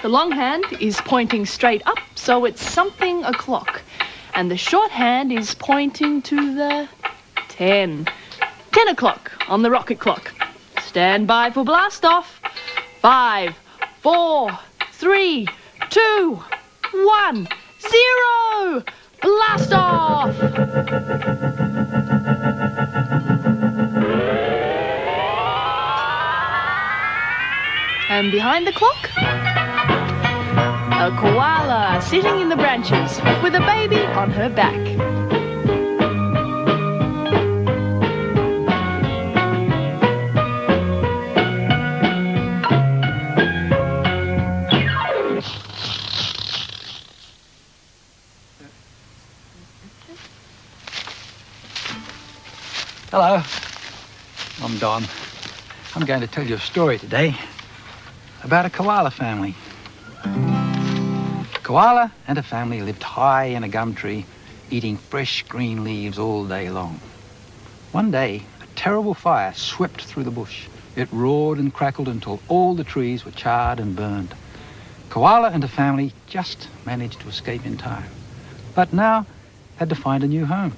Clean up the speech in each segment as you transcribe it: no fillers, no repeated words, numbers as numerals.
The long hand is pointing straight up, so it's something o'clock. And the short hand is pointing to the 10. 10 o'clock on the rocket clock. Stand by for blast off. 5, 4, 3, 2, 1, 0! Blast off! And behind the clock, a koala sitting in the branches with a baby on her back. Hello, I'm Don. I'm going to tell you a story today about a koala family. A koala and a family lived high in a gum tree, eating fresh green leaves all day long. One day, a terrible fire swept through the bush. It roared and crackled until all the trees were charred and burned. Koala and her family just managed to escape in time, but now had to find a new home.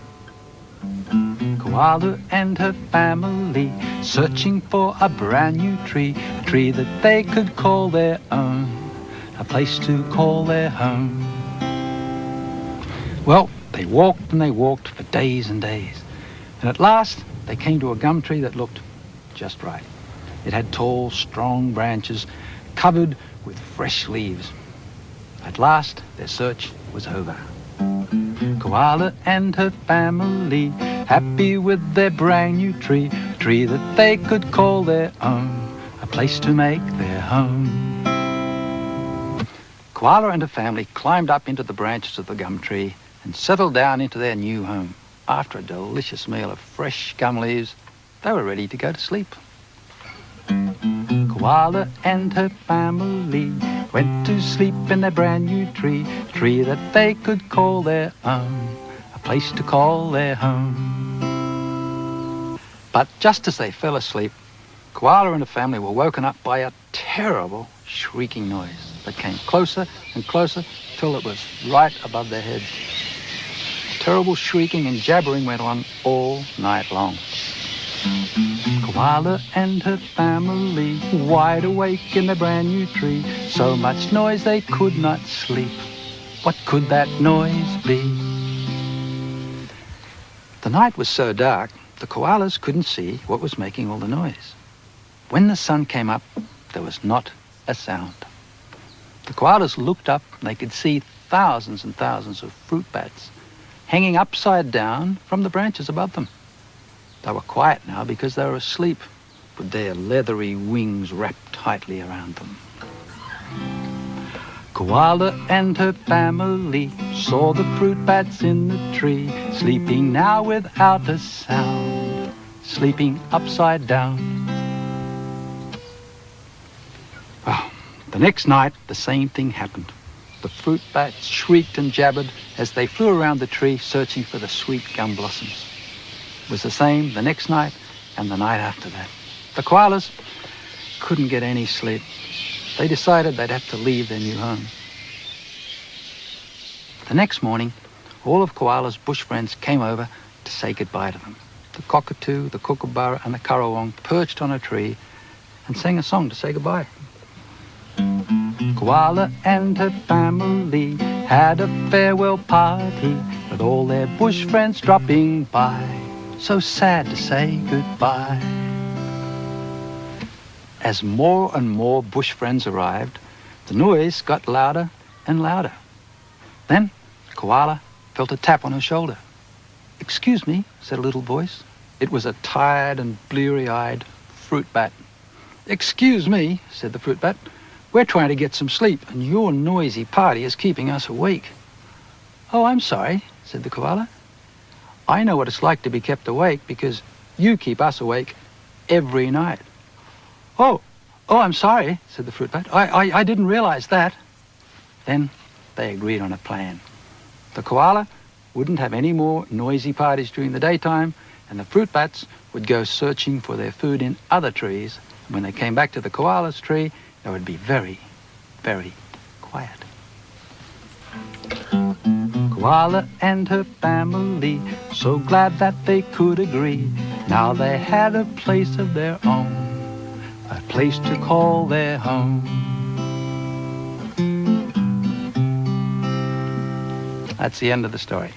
Koala and her family searching for a brand new tree, a tree that they could call their own, a place to call their home. Well, they walked and they walked for days and days, and at last they came to a gum tree that looked just right. It had tall, strong branches covered with fresh leaves. At last, their search was over. Koala and her family, happy with their brand new tree, a tree that they could call their own, a place to make their home. Koala and her family climbed up into the branches of the gum tree and settled down into their new home. After a delicious meal of fresh gum leaves, they were ready to go to sleep. Koala and her family went to sleep in their brand new tree, a tree that they could call their own, a place to call their home. But just as they fell asleep, Koala and her family were woken up by a terrible shrieking noise that came closer and closer till it was right above their heads. Terrible shrieking and jabbering went on all night long. Koala and her family, wide awake in their brand new tree, so much noise they could not sleep. What could that noise be? The night was so dark, the koalas couldn't see what was making all the noise. When the sun came up, there was not a sound. The koalas looked up and they could see thousands and thousands of fruit bats hanging upside down from the branches above them. They were quiet now because they were asleep, with their leathery wings wrapped tightly around them. Koala and her family saw the fruit bats in the tree, sleeping now without a sound, sleeping upside down. Well, the next night, the same thing happened. The fruit bats shrieked and jabbered as they flew around the tree searching for the sweet gum blossoms. It was the same the next night and the night after that. The koalas couldn't get any sleep. They decided they'd have to leave their new home. The next morning, all of Koala's bush friends came over to say goodbye to them. The cockatoo, the kookaburra and the currawong perched on a tree and sang a song to say goodbye. Koala and her family had a farewell party with all their bush friends dropping by. So sad to say goodbye. As more and more bush friends arrived, the noise got louder and louder. Then Koala felt a tap on her shoulder. "Excuse me," said a little voice. It was a tired and bleary-eyed fruit bat. "Excuse me," said the fruit bat. "We're trying to get some sleep, and your noisy party is keeping us awake." "Oh, I'm sorry," said the koala. "I know what it's like to be kept awake because you keep us awake every night." Oh, I'm sorry," said the fruit bat. I didn't realize that." Then they agreed on a plan. The koala wouldn't have any more noisy parties during the daytime, and the fruit bats would go searching for their food in other trees. And when they came back to the koala's tree, they would be very, very quiet. Koala and her family, so glad that they could agree. Now they had a place of their own, a place to call their home. That's the end of the story.